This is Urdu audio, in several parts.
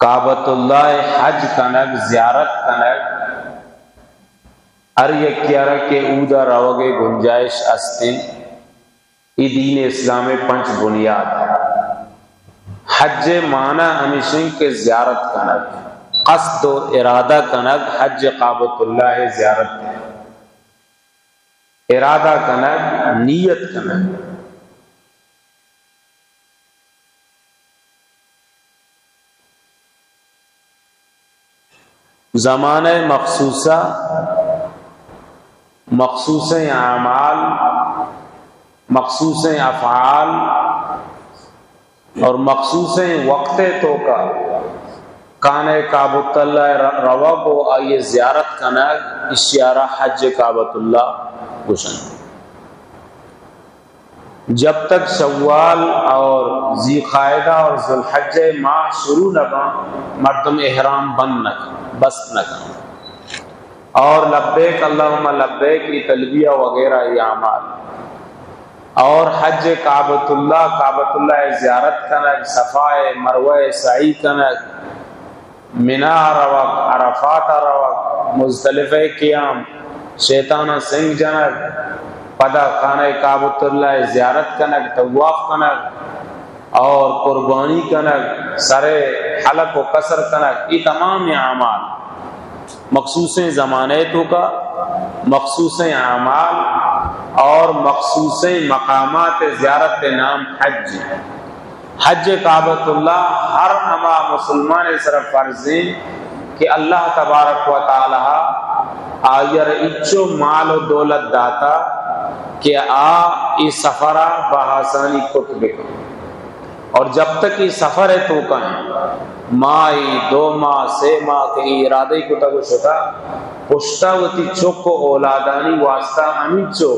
کعبۃ اللہ حج کنگ زیارت کنگ ار یکیارہ کے اودا روگے گنجائش استن ای دین اسلام پنچ بنیاد حج معنی ہمیشہ کے زیارت کنگ قصد و ارادہ کنگ حج کعبۃ اللہ زیارت ارادہ کنگ نیت کنگ زمانہ مخصوصہ مخصوص اعمال مخصوص افعال اور مخصوص وقت تو کا کانے کعبۃ اللہ روا کو آئیے زیارت کنگ اشیارہ حج کعبۃ اللہ گشن جب تک شوال اور ذی قاعدہ اور ذو الحجہ ماہ شروع نہ مردم احرام بند نہ بس نہ اور لبیک اللہم لبیک کی تلبیہ وغیرہ یہ اعمال اور حج کعبۃ اللہ زیارت کنگ صفا مروہ سعی کنگ منا روک عرفات روک مزدلفہ قیام شیطانہ سنگ جنگ پدا خانہ کعبۃ اللہ زیارت کنگ طواف کنگ اور قربانی کنگ سر حلق و قصر کنگ یہ تمام اعمال مخصوص زمانے تو کا مخصوص اعمال اور مخصوص مقامات زیارت نام حج حج کعبۃ اللہ ہر ہما مسلمان صرف فرض ہے کہ اللہ تبارک و تعالی آیر اچو مال و دولت داتا کہ ای سفرہ بآسانی کتب اور جب تک یہ سفر ہے تو کہیں مائی 2 ماہ 6 ماہ کے ارادے کو تک شتا پشتا ہوتی چوک و اولادانی واسطہ امیچو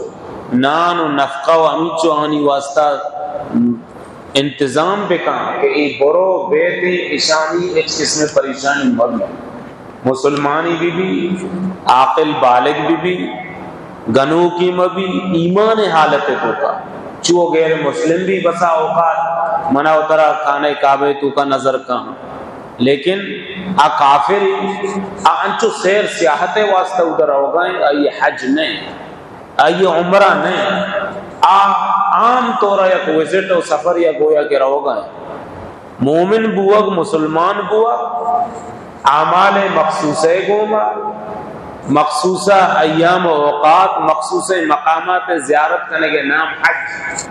نان و نفقہ و امیچو آنی واسطہ انتظام پہ کہاں کہ ای برو بیتی اشانی ایک قسم پریشانی مبی مسلمانی بھی عاقل بالغ بھی گنو کی مبی ایمان حالت تو کا چو غیر مسلم بھی بسا اوقات منع اترا کھانے کعبے تو کا نظر کہاں لیکن آ کافر انچو سیر سیاحت واسطہ ادھر ہوگا آئی حج نہیں آئی عمرہ نہیں عام طور یا وزٹ و سفر یا گویا کے رہو گا مومن بوگ مسلمان بوگ اعمال مخصوصے گوما مخصوصہ ایام و اوقات مخصوص مقامات زیارت کرنے کے نام حج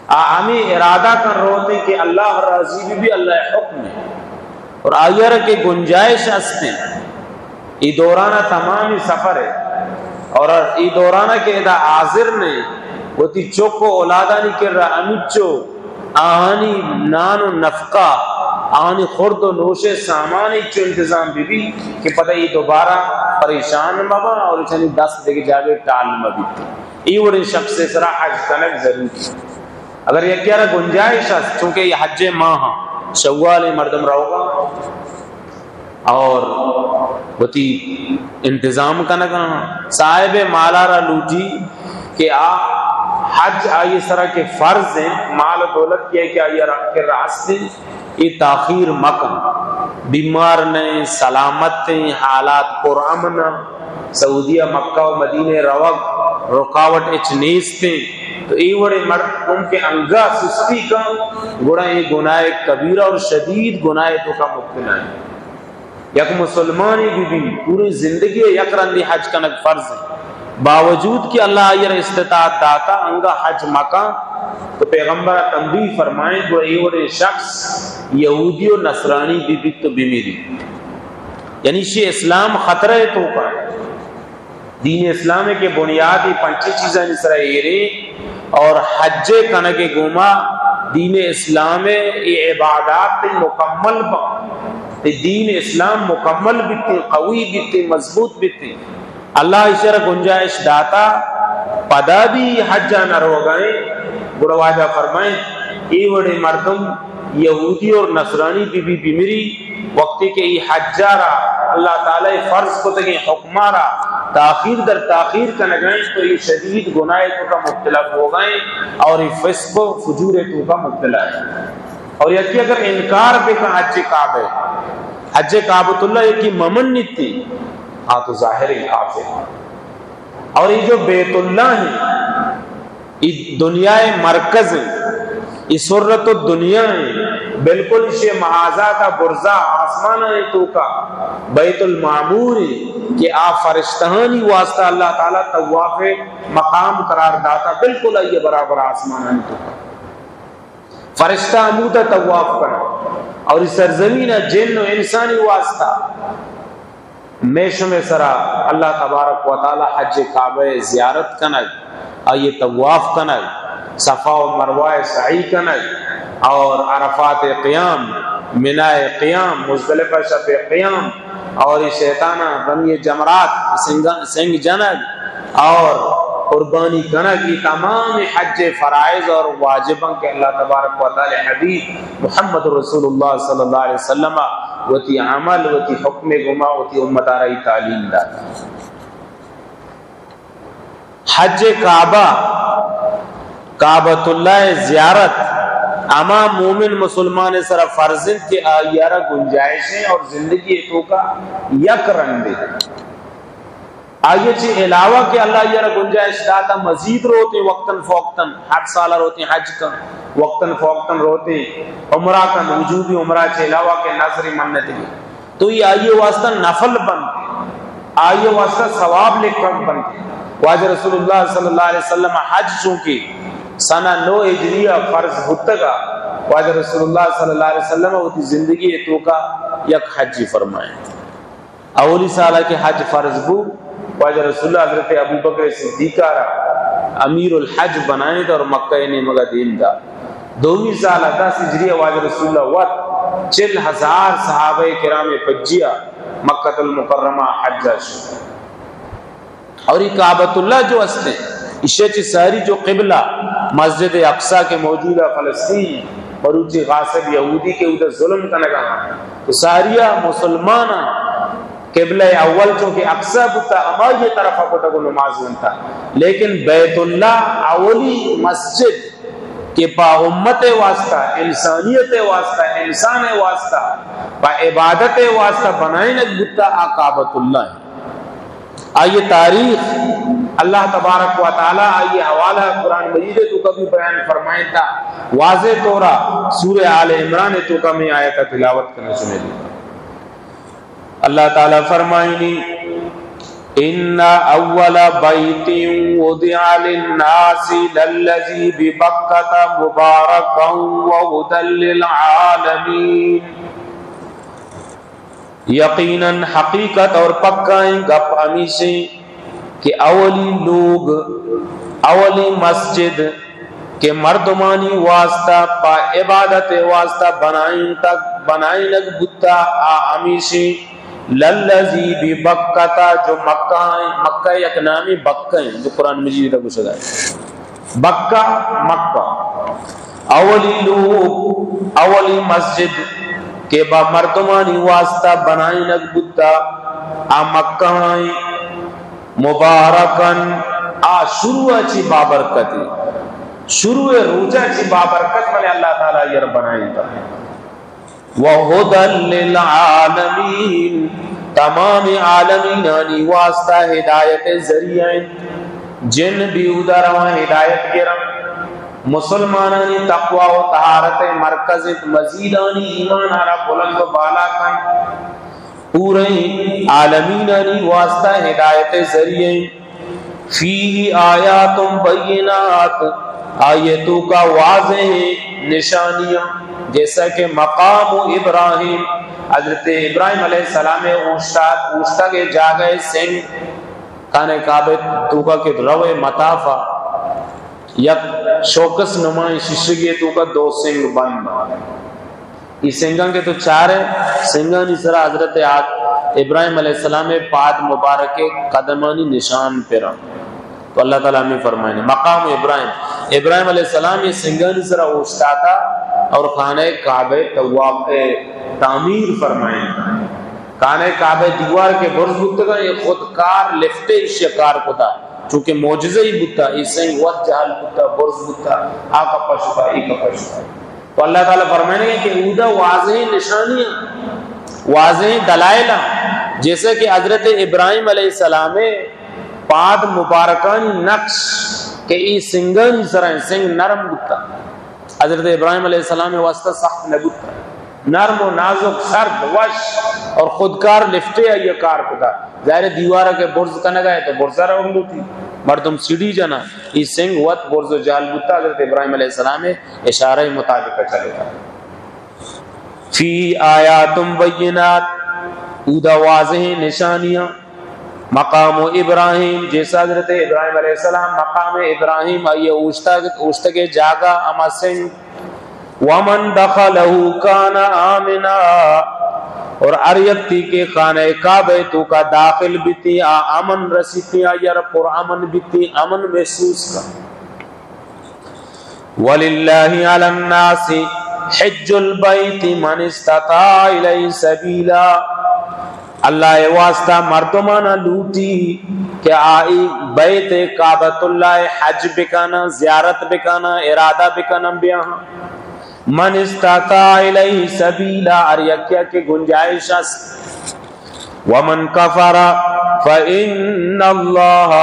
ہمیں ارادہ کر رہے ہیں کہ اللہ راضی بھی اللہ حکم ہے اور آئیر کے گنجائش ہستے ای دورانہ تمام ہی سفر ہے اور ای دورانہ کے ادا حاضر نے وہ تی چوک و اولادہ نہیں کر رہا امیچو آہانی نان و نفقہ آہانی خورد و نوش سامانی چو انتظام بھی کہ پتہ یہ دوبارہ پریشان مبا اور چنی 10 دیکھ جاگے ٹال مبی یہ وڑی شخص سرا حج کنک ضرور اگر یہ کیا رہا گنجائش ہے چونکہ یہ حج ماہ شوال مردم رہو گا اور وتی انتظام کنک صاحب مالارا لوٹی کہ حج آئی اس طرح کے فرض ہیں مال و دولت کیا کہ آئی کے راستے یہ تاخیر مکن بیمار نہیں سلامت نہیں حالات پرامن سعودیہ مکہ و مدینہ روگ رکاوٹ اچنیستے تو یہ بڑے مرد ان کے انگا سستی کا گڑا یہ گناہ کبیرہ اور شدید گناہ تو کا مبتلا ہے یک مسلمانی بھی پوری زندگی یک رندی حج کنک فرض ہے باوجود کہ اللہ یہ استطاعت داتا انگا حج مکہ تو پیغمبر تنبیہ فرمائیں جو یہ شخص یہودی و نصرانی بھی تو بیمیری یعنی شی اسلام خطرہ تو کا دین اسلام کے بنیادی پنچی چیزیں نسرہ ایرے اور حج کنک گوما دین اسلام یہ عبادات مکمل با دین اسلام مکمل بیتے قوی بیتے مضبوط بیتے اللہ اشارہ گنجائش داتا پدا بھی حجہ نہ رو گئے گڑواجہ فرمائیں ای وڑے مردم یہودی اور نصرانی بھی بیمری وقتی کہ ای حجہ را اللہ تعالی فرض کو تکیں حکمہ را تاخیر در تاخیر کا نگائیں تو یہ شدید گناہ تو کا مبتلا ہو گئے اور یہ فسق و فجور تو کا مبتلا ہے اور یکی اگر انکار پہ کا حج کعبۃ اللہ یکی ممن نیتی تو ظاہر کافر. اور یہ جو بیت اللہ ہے یہ دنیا مرکز ہے، یہ سرت الدنیا ہے، بالکل اسے محاذہ کا برزہ آسمان ہے تو کا بیت المعمور ہے کہ آپ فرشتہانی واسطہ اللہ تعالیٰ طواف مقام قرار داتا، بالکل یہ برابر آسمان ہے تو کا فرشتہ امودہ طواف کرنا. اور اس سرزمین جن و انسانی واسطہ میشم سرا اللہ تبارک و تعالی حج کعبہ زیارت کنگ اور یہ طواف کنگ، صفا و مروہ سعی کنگ اور عرفات قیام، مناء قیام، مزدلفہ شب قیام اور یہ شیطانہ رمی جمرات سنگ جنگ اور قربانی کنگ، یہ تمام حج فرائض اور واجباں کے اللہ تبارک و تعالی حبیب محمد رسول اللہ صلی اللہ علیہ وسلم وتی عمل وتی حکم گما وتی امت آرائی تعلیم داتا. حج کعبہ کعبۃ اللہ زیارت اما مومن مسلمان سر فرزند کے آئیارہ گنجائشیں اور زندگی تو کا یک رنگ دے. آئیے چی علاوہ کہ اللہ یہ گنجائش داتا مزید روتے وقتاً فوقتاً، ہر سالہ روتے حج کا وقتاً فوقتاً روتے عمرہ کا وجوبی عمرہ چی علاوہ کے نظری منت گئی، تو یہ آئیے واسطہ نفل بنتے، آئیے واسطہ ثواب لکھن بنتے. واجہ رسول اللہ صلی اللہ علیہ وسلم حج چونکہ سنہ 9 ہجریہ فرض ہوتگا، واجہ رسول اللہ صلی اللہ علیہ وسلم ہوتی زندگی تو کا یک حج فرمائیں. اولی سالہ کے حج فرض بو واجہ رسول اللہ حضرت ابو بکر صدیقہ را امیر الحج بنائیں دا اور مکہ نے مگا دین دا. دومی سالہ 10 ہجریہ واجہ رسول اللہ وقت 40,000 صحابہ کرام پجیا مکہ المکرمہ حجہ شو. اور یہ کعبۃ اللہ جو استے اسے چی ساری جو قبلہ مسجد اقصی کے موجودہ فلسطین بروچی غاصب یہودی کے ادھر ظلم کا نگاہ تو ساریہ مسلمانہ قبلہ اول چونکہ اقصی بتا اما یہ طرف کو کو نماز بنتا، لیکن بیت اللہ اولی مسجد کہ پا امت واسطہ انسانیت واسطہ انسان واسطہ پا عبادت واسطہ بنائیں بتا کعبۃ اللہ. آئیے تاریخ اللہ تبارک و تعالی آئیے حوالہ قرآن مجید تو کبھی بیان فرمائے تھا واضح طورا سورہ آل عمران تو کمی آیت تلاوت کرنے سنے دی. اللہ تعالیٰ فرمائنی ان اول بیت وضع للناس للذی ببکۃ مبارکا وہدی للعالمین. یقیناً حقیقت اور پکائیں گپ امی سے کہ اولی لوگ اولی مسجد کے مردمانی واسطہ پا عبادت واسطہ بنائیں لگ بتا امی سے للذی ببکۃ جو مکہ ہیں، مکہ یک نامی بکہ ہیں جو قرآن مجید کا گشدہ ہے بکہ مکہ. اولی لوگ اولی مسجد کہ با مردمانی واسطہ بنائیں لگ بتا مکہ ہیں مبارکن شروع اچھی بابرکتی شروع روجہ اچھی بابرکت ملے اللہ تعالیٰ یہ بنائیں تا وَهُدًى لِلْعَالَمِينَ تمام عالمینانی واسطہ ہدایت ذریعہ جن بھی ادھر وہاں ہدایت کے رم مسلمانانی تقوی و طہارت مرکز مزیدانی ایمان آرہ بلند و بالا کن پورے عالمینانی واسطہ ہدایت ذریعے فی آیات بینات آیتوں کا واضح نشانیاں جیسا کہ مقام ابراہیم حضرت ابراہیم علیہ السلام اوشتا کے جاگئے سنگ کانے کعبے توکا کے روے مطافہ یک شوکس نمائیں ششگی توکا 2 سنگ بند یہ سنگاں کے تو 4 ہے سنگانی سرا حضرت ابراہیم علیہ السلام پاد مبارک قدمانی نشان پیرا. تو اللہ تعالیٰ ہمیں فرمائیں مقام ابراہیم علیہ السلام یہ سنگانی سرا اوشتا تھا اور خانہ کعبہ طواف تعمیر فرمائیں. خانہ کعبہ دیوار کے برز بتگا یہ خودکار لفتے شکار کتا چونکہ معجزہ ہی بتا اس سے وقت جہل بتا برز بتا آقا پشکا ایک پشکا تو اللہ تعالیٰ فرمائیں گے کہ اودا واضح نشانیاں، واضح دلائل، جیسے کہ حضرت ابراہیم علیہ السلام پاد مبارکانی نقش کہ ای سنگن سرائیں سنگ نرم بتا، حضرت ابراہیم علیہ السلام واسطہ سخت نبتا، نرم و نازک سرد وش اور خودکار لفٹے یہ کار پتا، ظاہر دیوارہ کے برز کا نگائے تو برزہ رہوں تھی مردم سیڑھی جنا، ای سنگ وط برز و جال بتا، حضرت ابراہیم علیہ السلام اشارہ مطابق چلے گا۔ فی آیات بینات، اودا واضح نشانیاں، مقام ابراہیم، جیسا حضرت ابراہیم علیہ السلام مقام ابراہیم آئیے اوشتا کے جاگا اما سنگ، ومن دخلہ کان آمنا، اور اریتی کے خانہ کعبہ تو کا داخل بیتی امن رسیتی آئیر پر امن بیتی، امن محسوس کا۔ وَلِلَّهِ عَلَى النَّاسِ حِجُّ الْبَيْتِ مَنِ اسْتَطَاعَ إِلَيْهِ سَبِيلًا، اللہ واسطہ مردمانہ لوٹی کہ آئی بیت کعبۃ اللہ حج بکانا، زیارت بکانا، ارادہ بکانا بیاہاں، من استطاع الیہ سبیلا، اریکیا کے گنجائش است، ومن کفر فإن اللہ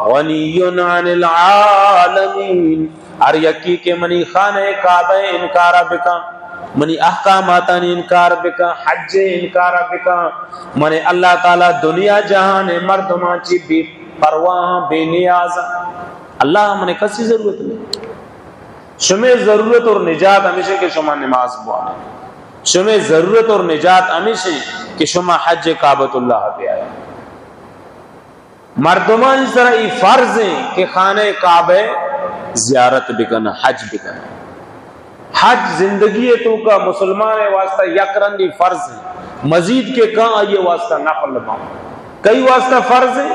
غنی عن العالمین، اریکی کے منی خانہ کعبہ انکارا بکا، منی احکاماتانی انکار بکا، حج انکارا بکا، منی اللہ تعالی دنیا جہان مردمان چی بے پرواہ بے نیاز، اللہ منی کسی ضرورت نہیں، شمع ضرورت اور نجات ہمیشہ کہ شما نماز بوانے، شمع ضرورت اور نجات ہمیشہ کہ شما حج کعبۃ اللہ پہ آیا، مردمان اس طرح یہ فرض ہیں کہ خانہ کعبہ زیارت بکنا، حج بکنا، حج زندگی تو کا مسلمان واسطہ یکرنگی فرض ہے، مزید کے کہاں آئیے واسطہ نفل ماں، کئی واسطہ فرض ہے،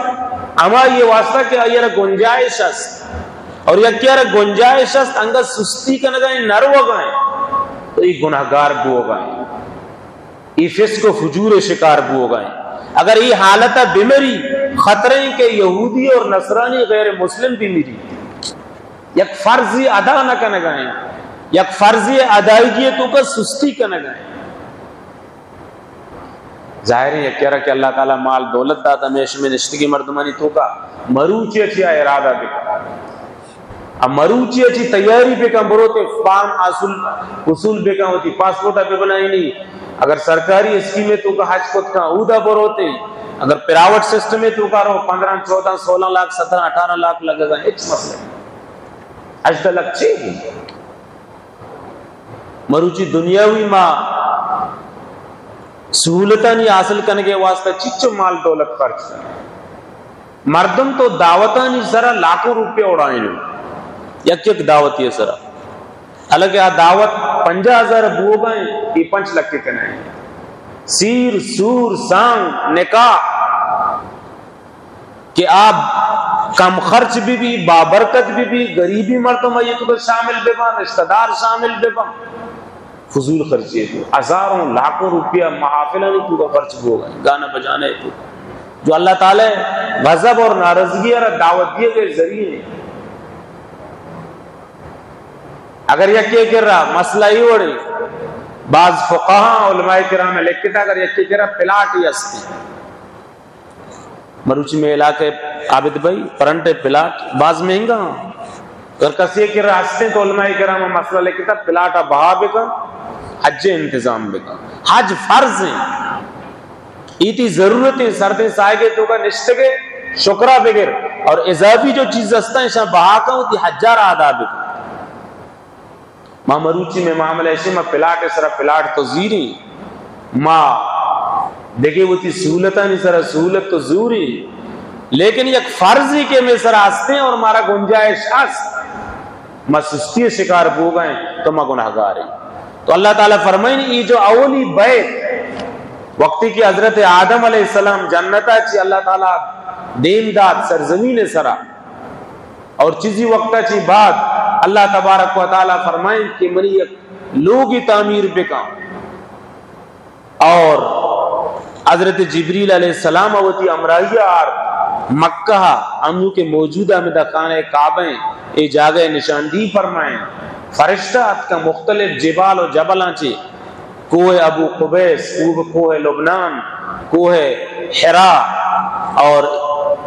اما یہ واسطہ کہ آئیے گنجائش است، اور یہ کیا رہا گنجائش است انگا سستی کا نگائیں نرو گائیں تو یہ گناہگار بو گائیں، یہ فسق و فجور شکار بو گائیں، اگر یہ حالت بیمری خطریں کہ یہودی اور نصرانی غیر مسلم بھی میری یک فرضی ادا نہ کا نگائیں، یک فرضی ادائیگی تو کا سستی کا نگائیں، ظاہر ہے یہ کہہ رہا کہ اللہ تعالیٰ مال دولت داتا میں میں نشتگی مردمانی تو کا مروچی اچھی ارادہ بکا، اب مروچی اچھی تیاری پہ کم بروتے فارم اصول پہ کم ہوتی، پاسپورٹا پہ بنائی نہیں، اگر سرکاری اسکیمیں تو کا حج خود کا عودہ بروتے، اگر پراوٹ سسٹم میں تو کا رہو 15 14 16 لاکھ 17 18 لاکھ لگے گا، ایک مسئلہ حج تلک چاہیے، مروچی دنیاوی ماں سہولتہ نہیں حاصل کرنے کے واسطہ چچو مال دولت خرچ، مردم تو دعوتہ نہیں سرا لاکھوں روپے اڑائیں نہیں، یک دعوت یہ سرا، حالانکہ دعوت 50,000 بو گئے یہ 5 لکھ کے کنائیں، سیر سور سانگ نکاح کہ آپ کم خرچ بھی بابرکت بھی غریبی مردم یہ تو شامل بے با، رشتہ دار شامل بے با، فضول خرچی ہے، ہزاروں لاکھوں روپیہ محافلہ نہیں تو کا خرچ ہو گئے، گانا بجانے تو جو اللہ تعالی غضب اور ناراضگی اور دعوت دیے گئے ذریعے ہیں۔ اگر یہ کہہ رہا مسئلہ ہی وڑی بعض فقہاء علماء کرام میں لکھتا اگر یہ کہہ رہا پلاٹ ہی استی مروچی میں علاقے عابد بھائی پرنٹے پلاٹ بعض مہنگا، اگر کسی کہہ رہا استے تو علماء کرام میں مسئلہ لکھتا پلاٹا بہا بکا حج انتظام بکا، حج فرض ہیں ایتی ضرورتیں سردیں سائے تو کا نشتگے شکرہ بگر اور اضافی جو چیز استا ہے شاہ بہا کا ہوتی حجار آدھا بکا، ماں مروچی میں معاملہ ایسے ماں پلاٹ سرا پلاٹ تو زیری ماں دیکھے وہ تی سہولتہ نہیں سرا سہولت تو زوری، لیکن یک فرضی کے میں سرا آستے ہیں اور ہمارا گنجائش آست ماں سستی شکار بو گئے تو ماں گناہگار ہیں۔ تو اللہ تعالیٰ فرمائیں یہ جو اولی بیت وقتی کی حضرت آدم علیہ السلام جنتا چی اللہ تعالیٰ دین داد سرزمین سرا اور چیزی وقتا چی بعد اللہ تبارک و تعالیٰ فرمائیں کہ منی یک لوگی تعمیر بکا اور حضرت جبریل علیہ السلام ہوتی امراہیہ اور مکہ امنو کے موجودہ میں دکھانے کعبیں اے جاگہ نشاندہی فرمائیں فرشتات کا مختلف جبال و جبلاں چی کوہ ابو قبیس، کوہ لبنان، کوہ حرا اور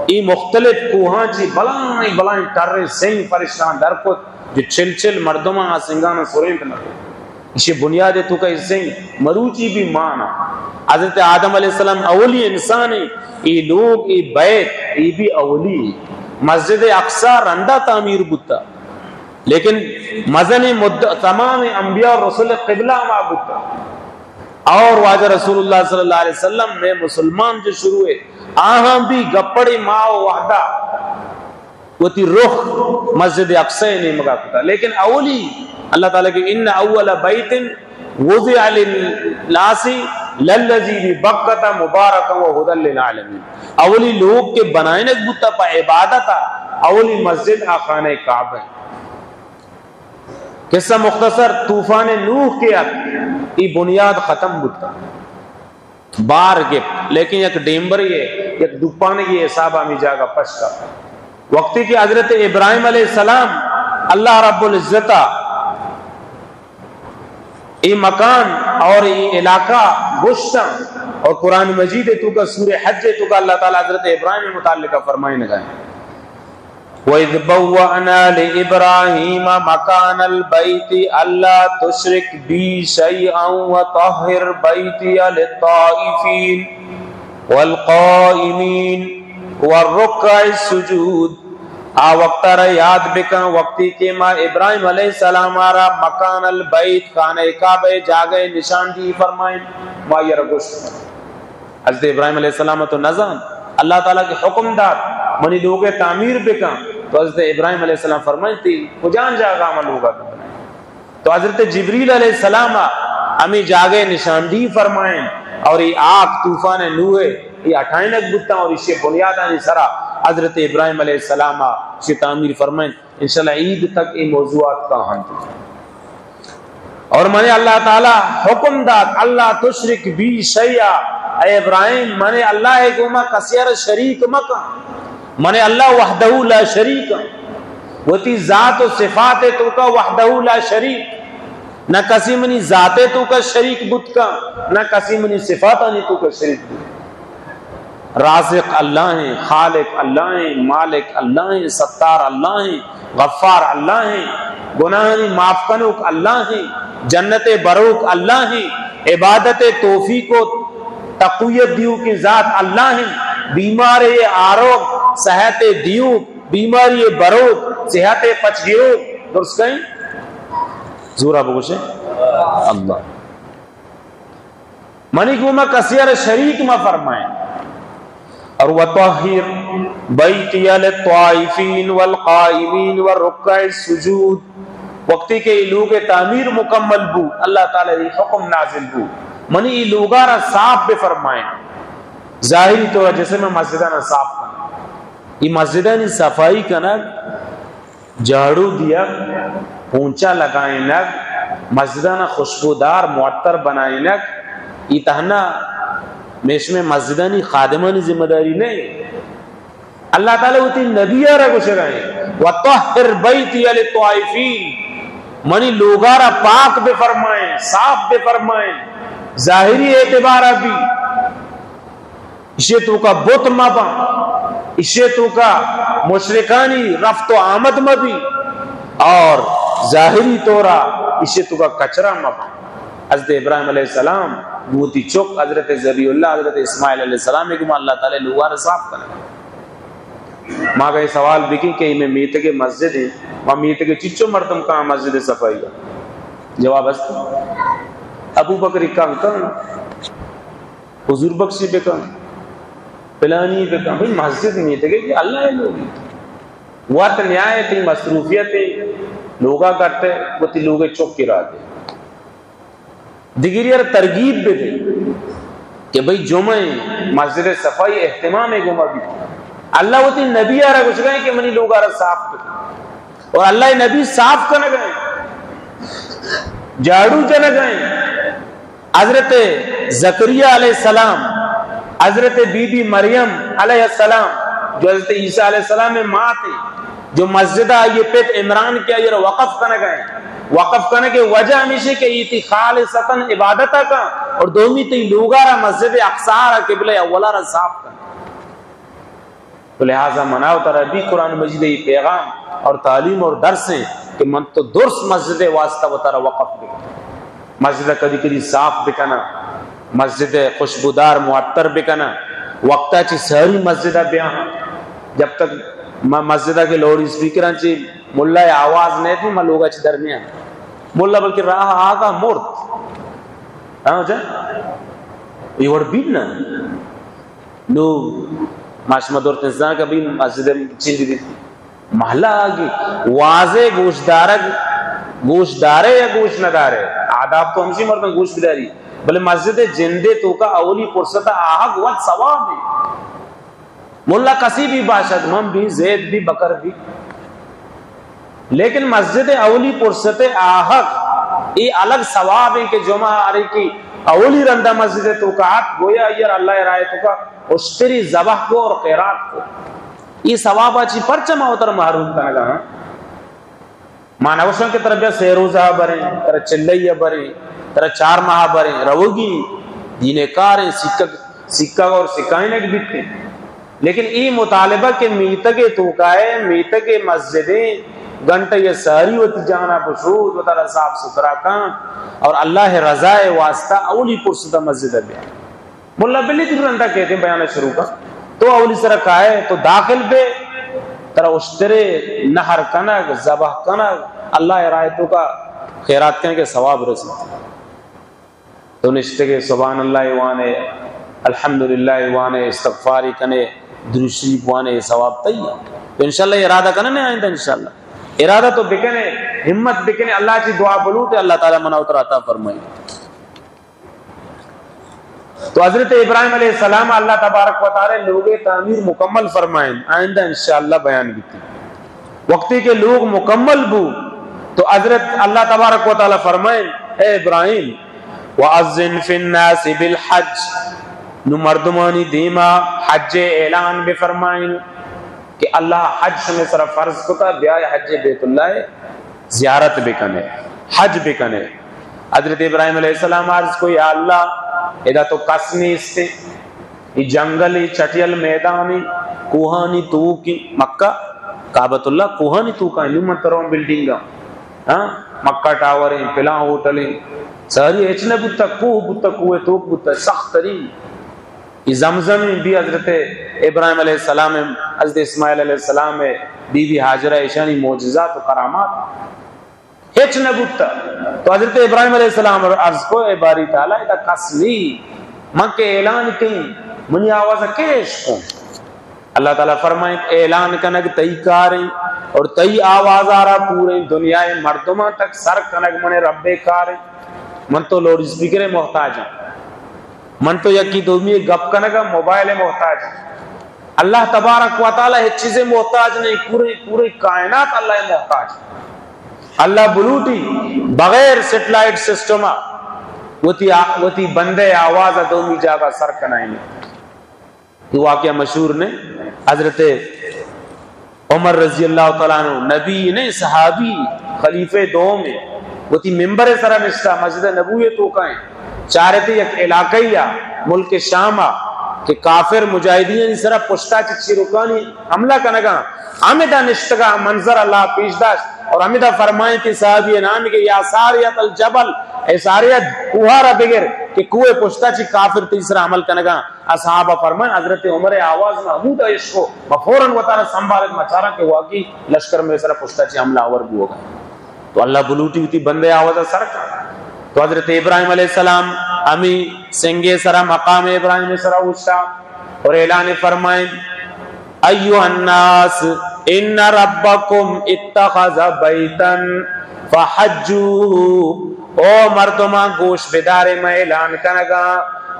ای مختلف کوہاں چی بلائیں بلائیں ٹرے سنگ فرشتان در کو جو چل مردمہ سنگانا سورینٹ نہ اسے بنیاد تو کا سنگ مروچی بھی مانا حضرت آدم علیہ السلام اولی انسان ہے، ای لوگ ای بیت ای بھی اولی مسجد اقصی رندہ تعمیر بتا لیکن مزن تمام انبیاء اور رسول قبلہ معبود تھا اور واجہ رسول اللہ صلی اللہ علیہ وسلم میں مسلمان جو شروع ہے آہاں بھی گپڑی ماں وحدہ وہ تی رخ مسجد اقصی نہیں مگا کتا لیکن اولی اللہ تعالیٰ کہ ان اول بیت وضع للناس للذی ببکۃ مبارکا وہدی للعالمین، اولی لوگ کے بنائنک بتا پا عبادتا اولی مسجد خانہ کعبہ. قصہ مختصر طوفان نوح کے یہ بنیاد ختم بتا بار گپ لیکن یک ڈیمبر یہ یک دوپانے کی حساب ہمیں جاگا پشکا وقتی کہ حضرت ابراہیم علیہ السلام اللہ رب العزتہ یہ مکان اور یہ علاقہ گشتہ اور قرآن مجید تو کا سورہ حج تو کا اللہ تعالیٰ حضرت ابراہیم متعلقہ فرمائے نگائیں وَإِذْ بَوَّأْنَا لِإِبْرَاهِيمَ مَكَانَ الْبَيْتِ أَلَّا تُشْرِكْ بِي شَيْئًا وَطَهِّرْ بَيْتِيَ لِلطَّائِفِينَ وَالْقَائِمِينَ وَالرُّكَّعِ السُّجُودِ. آ وقت را یاد بکن وقتی کہ ما ابراہیم علیہ السلام آرا مکان البیت خانہ کعبہ جاگئے نشان دی فرمائیں ما یرگشت. حضرت ابراہیم علیہ السلام تو نظام اللہ تعالیٰ کے حکم دار منی لوگ تعمیر بکن تو حضرت ابراہیم علیہ السلام فرمائیں تھی کجان جاگا عمل ہوگا تو حضرت جبریل علیہ السلام ہمیں جاگے نشاندہی فرمائیں اور یہ آگ طوفان نوح یہ اٹھائنک بتا اور اسے بنیادانی سرا حضرت ابراہیم علیہ السلام اسے تعمیر فرمائیں. انشاءاللہ عید تک یہ موضوعات کا ہم اور میں نے اللہ تعالیٰ حکم داد اللہ تشرک بی شیئا اے ابراہیم میں نے اللہ ایک اما کسیر شریک مکہ میں نے اللہ وحدہ لا شریک وہ تی ذات و صفات تو کا وحدہ لا شریک نہ کسی منی ذات تو کا شریک بت کا نہ کسی منی صفات نہیں تو کا شریک بت. رازق اللہ ہیں، خالق اللہ ہیں، مالک اللہ ہیں، ستار اللہ ہیں، غفار اللہ ہیں، گناہنی معاف کنوک اللہ ہیں، جنت بروک اللہ ہیں، عبادت توفیق و تقویت دیو کی ذات اللہ ہیں، بیماری آروگ صحت دیو بیماری بروک صحت پچگیرو درست کہیں زورا بگوشے اللہ منی گوما کسیر شریک ما فرمائیں اور وَطَهِّرْ بَيْتِيَ لِلطَّائِفِينَ وَالْقَائِمِينَ وَالرُّكَّعِ السُّجُودِ. وقتی کہ لوگ تعمیر مکمل بو اللہ تعالیٰ دی حکم نازل بو منی ای لوگارا صاف بے فرمائیں ظاہری طور جیسے میں مسجدانہ صاف کرنا یہ مسجدانی صفائی کرنا جھاڑو دیا پونچا لگائیں نگ مسجدانہ خوشبودار معطر بنائیں نگ یہ تہنا میش میں مسجدانی خادمانی ذمہ داری نہیں اللہ تعالیٰ ہوتی نبی آرہ کو شرائیں وَطَهِّرْ بَيْتِيَ لِلطَّائِفِينَ منی لوگارا پاک بے فرمائیں صاف بے فرمائیں ظاہری اعتبارہ بھی اسے تو کا بت مبا اسے تو کا مشرکانی رفت و آمد مبی اور ظاہری طورا اسے تو کا کچرا مبا. حضرت ابراہیم علیہ السلام بوتی چک حضرت ذبیح اللہ حضرت اسماعیل علیہ السلام ایک اللہ تعالیٰ لوگار صاف کرنے ماں کا یہ سوال بکی کہ میں میت کے مسجد ہیں ماں میت کے چچو مرتم کہاں مسجد صفائی کا جواب ہستا ابو بکر کہاں کہاں حضور بخشی پہ کہاں پلانی پہ کہاں بھئی مسجد میت کے کہ اللہ ہے لوگی وقت نیائے تھی مصروفیت لوگا کرتے وہ تی لوگے چک کی رہا دے دیگر یار ترغیب بھی دے کہ بھئی جمعہ مسجد صفائی اہتمام ہے گمہ بھی اللہ ہوتی نبی آرہ کچھ گئے کہ منی لوگ آرہ صاف کر اور اللہ نبی صاف کرنے گئے جھاڑو جانے گئے حضرت زکریہ علیہ السلام حضرت بی بی مریم علیہ السلام جو حضرت عیسیٰ علیہ السلام میں ماں تھے جو مسجدہ یہ پیت عمران کیا یہ وقف کرنے گئے وقف کرنے کے وجہ ہمیشہ کہ یہ تھی خالصتاً عبادت کا، اور دومی تھی لوگارا مسجد اقصی را قبلہ اولا را صاف کرنا. تو لہذا مناو ترہ بھی قرآن مجید یہ پیغام اور تعلیم اور درس ہیں کہ من تو درست مسجد واسطہ و ترہ وقف بکنا، مسجد کدی کدی صاف بکنا، مسجد خوشبودار معطر بکنا، وقتہ چی سہری مسجدہ بیاں، جب تک مسجدہ کے لوڑی سپیکران چی ملہ آواز نہیں تھی میں لوگا چی درمیان ملہ بلکہ راہ آگا مرد ہاں جائے یہ وڑ بیدنا نو معاشمہ دور تنزان کا بھی مسجد چیندی دی محلہ آگی واضح گوش دارے یا گوش ندارے آداب تو ہمشی مردن گوش بداری بلے مسجد جندے تو کا اولی پرسطہ آہا گوات ثواب ہے. ملا کسی بھی باشد من بھی زید بھی بکر بھی، لیکن مسجد اولی پرسطہ آہا یہ الگ ثواب ہے کہ جمعہ آرہی کی اولی رندہ مسجد تو کا آت گویا ایر اللہ رائے تو کا اشتری ذبح کو اور خیرات کو یہ ثواب آچی پرچمہ ہوتر محروم کا نگا. مانوشن کے طرف سے روزہ بریں ترہ چلائیہ بریں ترہ 4 ماہ بریں روگی دینے کاریں سکہ اور سکائیں ایک بیٹھیں، لیکن ای مطالبہ کے میتگ توکائے میتگ مسجدیں گھنٹہ یہ سہری و تجانا بشود و ترہ صاف سترہ کان اور اللہ رضا واسطہ اولی پرسدہ مسجدہ بیان. ملا بلی تیر رندہ کہتے ہیں بیانہ شروع کا تو اولی سرک آئے تو داخل بے ترہ اشترے نہر کنگ زبح کنگ اللہ رائتوں کا خیرات کرنے کے ثواب رسید. تو نشتے کے سبحان اللہ وانے الحمدللہ وانے استغفاری کنے درود شریف وانے ثواب تیہ. تو انشاءاللہ ارادہ کرنے نہیں آئندہ انشاءاللہ ارادہ تو بکنے ہمت بکنے اللہ کی دعا بلوتے اللہ تعالیٰ منع اتر عطا فرمائی. تو حضرت ابراہیم علیہ السلام اللہ تبارک و تعالی لوگ تعمیر مکمل فرمائیں آئندہ انشاءاللہ بیان بھی تھی. وقتی کے لوگ مکمل بو تو حضرت اللہ تبارک و تعالی فرمائیں اے ابراہیم وَأَذِّنْ فِي النَّاسِ بِالْحَجِّ نو مردمانی دیما حج اعلان بے فرمائیں کہ اللہ حج میں صرف فرض کتا بیائے حج بیت اللہ زیارت بکنے حج بکنے. حضرت ابراہیم علیہ السلام عرض کو یا اللہ ادھا تو قسمی استے یہ جنگلی چٹیل میدانی کوہانی تو کی مکہ کعبۃ اللہ کوہانی تو کا انہوں منترون بلڈنگا مکہ ٹاوریں پلان ہوٹلیں سہری اچنے بودتا کوہ بودتا کوہ توک بودتا سخت ترین. یہ زمزم بھی حضرت ابراہیم علیہ السلام حضرت اسماعیل علیہ السلام بی بی حاجرہ ایشانی معجزات و کرامات ہیچ نبوتا. تو حضرت ابراہیم علیہ السلام عرض کو اے باری تعالیٰ ایتا قسمی من کے اعلان کہیں منی آوازہ کیش کن. اللہ تعالیٰ فرمائیں اعلان کنگ تئی کاریں اور تئی آواز آرہ پورے دنیا مردمہ تک سر کنگ من رب کاریں. من تو لوڈ سپیکر محتاج ہیں، من تو یکی دومی گپ کنگا موبائل محتاج ہیں. اللہ تبارک و تعالی ہے چیزیں محتاج نہیں، پورے کائنات اللہ محتاج. اللہ بلوٹی بغیر سیٹلائٹ سسٹم وہ تی بندے آواز دومی جاگا سر کنائیں. یہ واقعہ مشہور نے حضرت عمر رضی اللہ تعالیٰ عنہ نبی نے صحابی خلیفہ دوم میں وہ تی ممبر سرہ نشتا مسجد نبویت تو کہیں چاہ رہے تھے ایک علاقہی ملک شامہ کہ کافر مجاہدین سرہ پشتا چچی رکانی حملہ کنگا امیدہ نشتگا منظر اللہ پیش داشت اور امیدہ فرمائیں کہ صحابی نام کہ یا ساریت الجبل اے ساریت کوہارا بگر کہ کوئے پشتا چی کافر تیسرا عمل کنگا. اصحابہ فرمائیں حضرت عمر آواز محمود عشقو مفوراً وطارہ سنبھالت مچارا کہ واقعی لشکر میں سرہ پشتا چی حملہ آور بھی ہوگا. تو اللہ بلوٹی ہوتی بندے آوازہ سر کا. تو حضرت ابراہیم علیہ السلام امی سنگے سرا مقام ابراہیم سرا اچھا اور اعلان فرمائیں ایوہ الناس ان ربکم اتخذ بیتن فحجوہ. او مردمہ گوش بدارے میں اعلان کنگا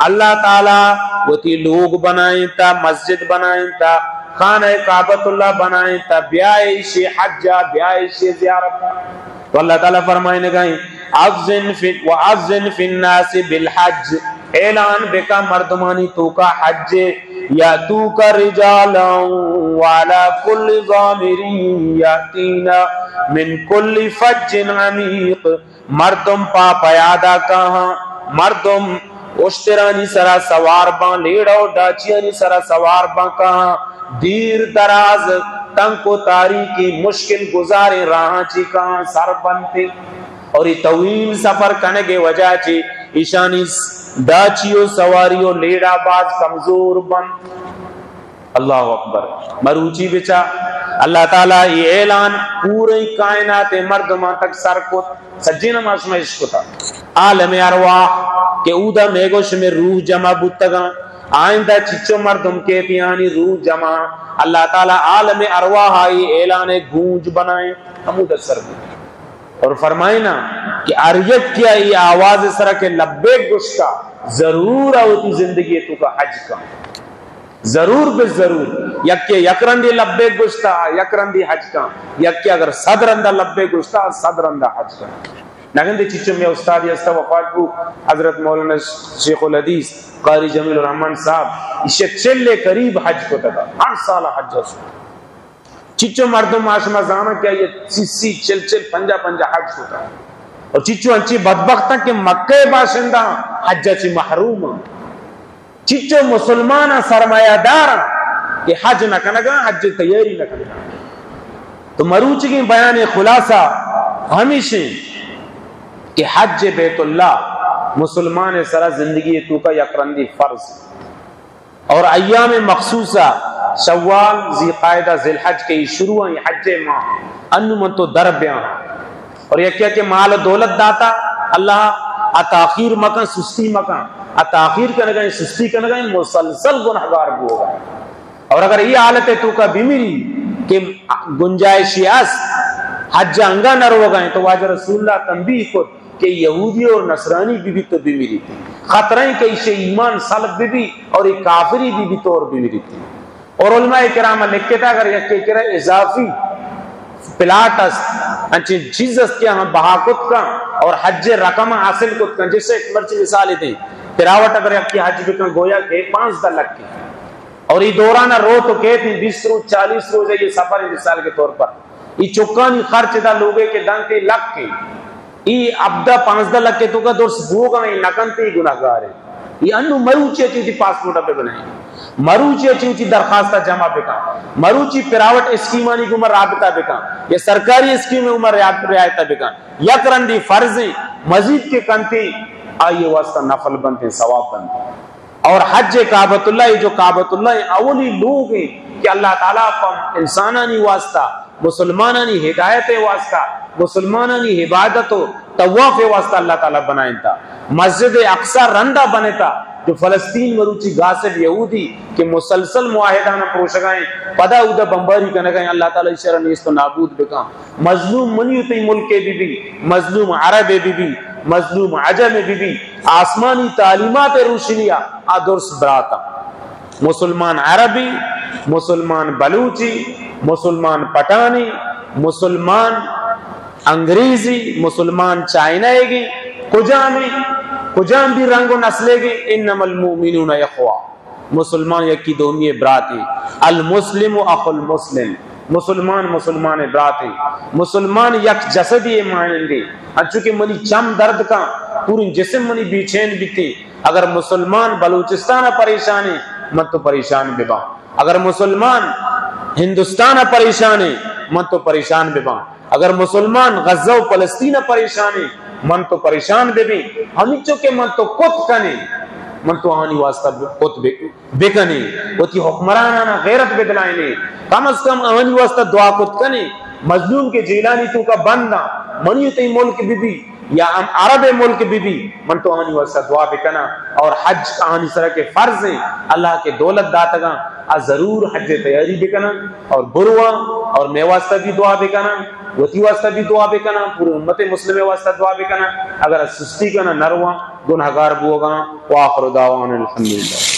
اللہ تعالیٰ وہ تی لوگ بنائیں تا مسجد بنائیں تا خانہ کعبۃ اللہ بنائیں تا بیائش حجہ بیائش زیارت. تو اللہ تعالیٰ فرمائنے گئیں وَأَذِّن فِي النَّاسِ بِالْحَجِّ اعلان بکا مردمانی تو کا حج یا تو کا رجالا وعلا کل ضامر یاتینا من کل فج عمیق، مردم پا پیادا کہاں، مردم اشترانی سرا سوار بان، لیڑو ڈاچیانی سرا سوار بان کہاں، دیر دراز تنگ و تاریکی مشکل گزارے راہاں چی کہاں سر بنتے، اور یہ طویل سفر کنگے وجہ چی ایشانی ڈاچیو سواریو لیڑا باز کمزور بن۔ اللہ اکبر، مروچی بچا اللہ تعالیٰ یہ اعلان پوری کائنات مردمان تک سر کو سجین معصوم عشق تھا، عالم ارواح کہ اودا میگوش میں روح جمع بودتگاں، آئندہ چچو مردم کے پیانی روح جمع، اللہ تعالیٰ عالم ارواح آئی اعلان گونج بنائیں ہمود سر بھی، اور فرمائیں نا کہ اریت کیا یہ آواز سرہ کے لبیک گشتا ضرور آوتی زندگی تو کا حج کا، ضرور بے ضرور، یک رندی لبے گشتا یک رندی حج کا، یک اگر صدر اندہ لبے گشتا صدر اندہ حج کا۔ نگندے چچو میں استادی استا وفات کو حضرت مولانا شیخ الحدیث قاری جمیل الرحمن صاحب اسے چلے قریب حج کو تکا، ہر سال حج ہو سکتا چچو مردم معاشمہ زانا کیا یہ سی چل پنجا حج کو تکا، اور چچو انچی بدبختہ کہ مکہ باشندہ حج چی محروم، چچو مسلمان سرمایہ دار کہ حج نہ کنگا، حج تیاری نہ کنگا۔ تو مروچ کی بیان خلاصہ ہمیشہ کہ حج بیت اللہ مسلمان سرا زندگی تو کا یکرندی فرض، اور ایام مخصوصہ شوال ذی قائدہ ذی الحج کے شروع ہیں حج ماہ انو من تو در بیان، اور یہ کیا کہ مال و دولت داتا اللہ اتاخیر مکان سستی مکان، اتاخیر کرنے گئے سستی کرنے گئے مسلسل گنہگار بھی ہوگا، اور اگر یہ حالت ہے تو کا بیمیری کہ گنجائشی اس حج انگا نہ رو گئے تو واجہ رسول اللہ تنبیہ کو کہ یہودی اور نصرانی بھی تو بیمیری تھی، خطرہیں کہ اسے ایمان سلب بھی اور ایک کافری بھی تو اور بیمیری تھی، اور علماء کرام لکھتے تھا اگر یک کرا اضافی پلاٹ است انچہ چیز است کیا ہم بہاکت کا اور حج رقم حاصل کت کا، جس سے ایک مرچی مثال دیں تراوٹ اگر یک کی حج بکن گویا کہ 5 لکھ کی، اور یہ دورانہ رو تو کہتے ہیں 20 روز 40 روز ہے یہ سفر مثال کے طور پر، یہ چکانی خرچ دا لوگے کے دنتے لکھ کے، یہ ابدا 5 لکھ کے تو کا دور سبوگا میں نکنتے ہی گناہگار ہے، یہ انو مروچی تھی پاسپورٹا پہ بنائیں، مروچی اچھی درخواستہ جمع بکا، مروچی پراوٹ اسکیمانی کو عمر رابطہ بکا، یا سرکاری اسکیم میں عمر رعایتہ بکا، یک رندی فرضیں مزید کے کنتے آئیے واسطہ نفل بنتے ہیں ثواب بنتے ہیں، اور حج کعبۃ اللہ جو کعبۃ اللہ اولی لوگ ہیں کہ اللہ تعالیٰ کا انسانانی واسطہ مسلمانانی ہدایت واسطہ مسلمانانی عبادت و طواف واسطہ اللہ تعالیٰ بنائیں تھا، مسجد اقصی رندہ بنے تھا جو فلسطین مروچی غاصب یہودی کہ مسلسل معاہدانہ پروشگائیں پدا اودا بمباری کنگائیں اللہ تعالیٰ شرع نیست و نابود بکا، مظلوم منیتی ملک بھی مظلوم عرب بھی مظلوم عجم بھی آسمانی تعلیمات روشنیہ آدرس براتا، مسلمان عربی مسلمان بلوچی مسلمان پٹانی مسلمان انگریزی مسلمان چائنائی گی کجام بھی رنگ و نسلے گی، انما المؤمنون اخوہ، مسلمان یکی دومی براتی، المسلم اخو المسلم، مسلمان براتی، مسلمان یک جسدی مانندے، چونکہ منی چم درد کا پوری جسم منی بیچین بیتی، اگر مسلمان بلوچستان پریشانی من تو پریشان ببا، اگر مسلمان ہندوستان پریشانی من تو پریشان ببا، اگر مسلمان غزہ و فلسطین پریشانی من تو پریشان بے بھی، ہمیں چونکہ من تو کت کنے من تو آنی واسطہ کت بکنے وہ تی حکمرانانا غیرت بدلائنے، کم از کم آنی واسطہ دعا کت کنے، مظلوم کے جیلانی تو کا بندہ منیتی ملک بھی یا عرب ملک بھی من تو آنی واسطہ دعا بکنا، اور حج آنی سرہ کے فرض ہیں اللہ کے دولت داتگاں ضرور حج تیاری بکنا، اور بروا اور میں واسطہ بھی دعا بکنا، وتی واسطہ بھی دعا بکنا، پورے امت مسلم واسطہ دعا بکنا، اگر سستی کنا نروا گنہگار بوگا، وآخر دعوانا الحمدللہ۔